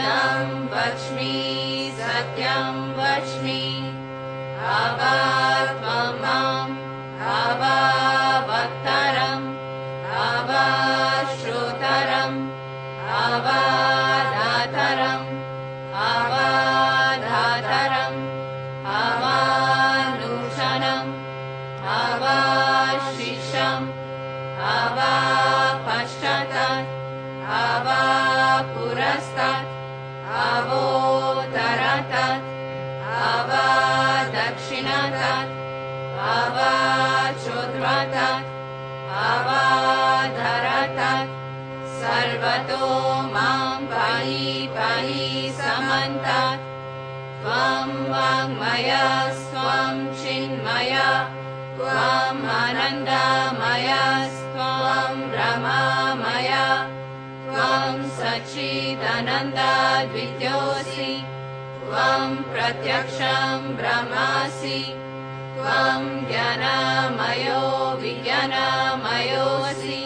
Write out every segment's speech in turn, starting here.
इदं वच्मि सत्यं वच्मि अवात्वं माम् अवावक्तरम् अवाश्रोतरम् अवादातरम् अवाधातरम् अवानुषणम् अवाशिषम् अवापश्चात् अवापुरस्तात् अवोत्तरतात् अवादक्षिणतात् अवाचोर्ध्वतात् अवाधरतात् सर्वतो मां पाहि पाहि समन्तात् त्वं वाङ्मयस्त्वं चिन्मयः त्वम् आनन्दमयस्त्वं ब्रह्ममयः त्वं सच्चिदानन्दद्वितीयोऽसि त्वं प्रत्यक्षं ब्रह्मासि त्वं ज्ञानमयो विज्ञानमयोऽसि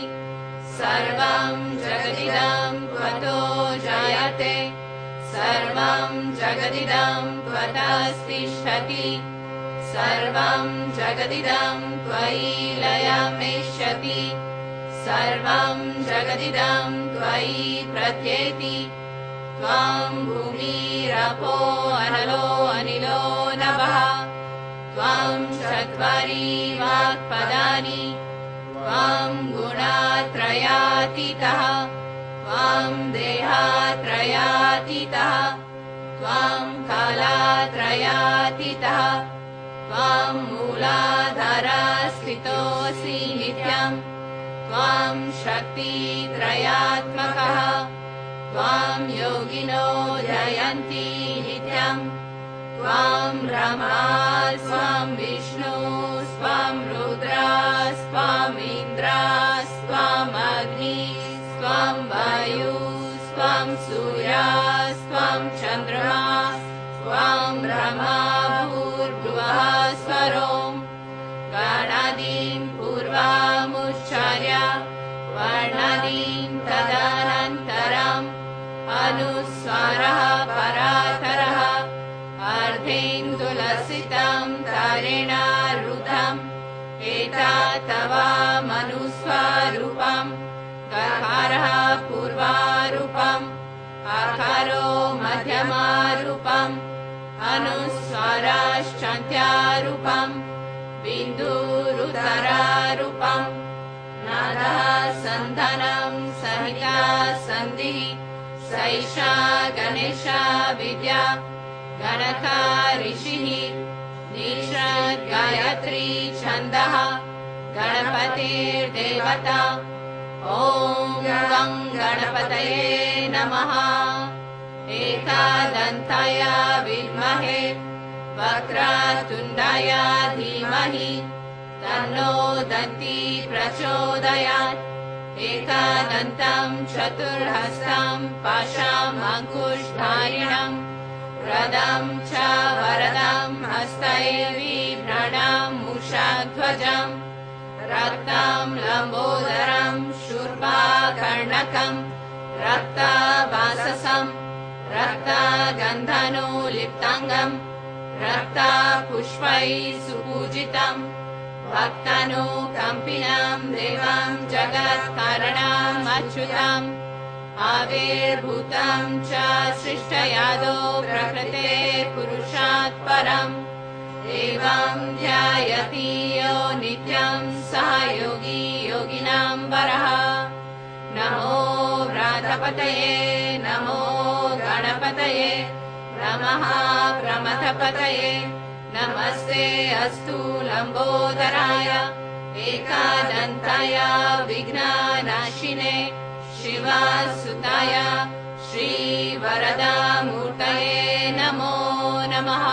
सर्वं जगदिदं त्वतो जायते सर्वं जगदिदं त्वतस्तिष्ठति सर्वं जगदिदं त्वयि लयमेष्यति सर्वं जगदिदं त्वयि प्रत्येति त्वं भूमिरपो अनलो अनिलो नभः त्वं चत्वारि वाक्पदानि त्वं गुणत्रयातीतः त्वं देहत्रयातीतः त्वं कालत्रयातीतः त्वं मूलाधारस्थितोऽसि नित्यम् त्वं शक्तित्रयात्मकः त्वं योगिनो जयन्ति नित्यम् त्वं ब्रह्मा स्वं विष्णु स्वं रुद्रा स्वं इन्द्रा स्वं अग्नि स्वं वायु स्वं सूर्या स्वं चन्द्रमा स्वं ब्रह्मा भूर्भुवः स्वरों गणादीं पूर्वमुच्चार्य वर्णादीं तदनन्तरम् अनुस्वारः परातरः अर्धेन्दुलसितं तारेण रुद्धम् एतत् तव मनुस्वरूपम् गकारः पूर्वारूपम् आकारो मध्यमारूपम् अनुस्वाराश्चान्त्यारूपम् बिन्दुरुदरारूपम् नादः सन्धानं सहिता सन्धिः सैषा गणेशा विद्या गणका ऋषिः निषद् गायत्री छन्दः गणपतिर्देवता ॐ गं गणपतये नमः एकदन्ताय विद्महे वक्रतुण्डाय धीमहि तन्नो दन्ती प्रचोदयात् एकदन्तं चतुर्हस्तं पाशामङ्कुशधारिणम् वरदं च वरदं हस्तैर्बिभ्रणं मूषध्वजम् रक्तं लम्बोदरं शूर्पकर्णकं रक्तवाससं रक्तगन्धनुलिप्ताङ्गं रक्तपुष्पैः सुपूजितं भक्तानुकम्पिनं देवं जगत्कारणम् अच्युतम् आविर्भूतं च सृष्टयादो प्रकृते पुरुषात् परम् एवं ध्यायति यो नित्यं सः योगी योगिनां वरः नमो व्रातपतये नमो गणपतये नमः प्रमथपतये नमस्ते अस्तु लम्बोदराय एकदन्ताय विघ्ननाशिने शिवसुताय श्रीवरदामूर्तये नमो नमः।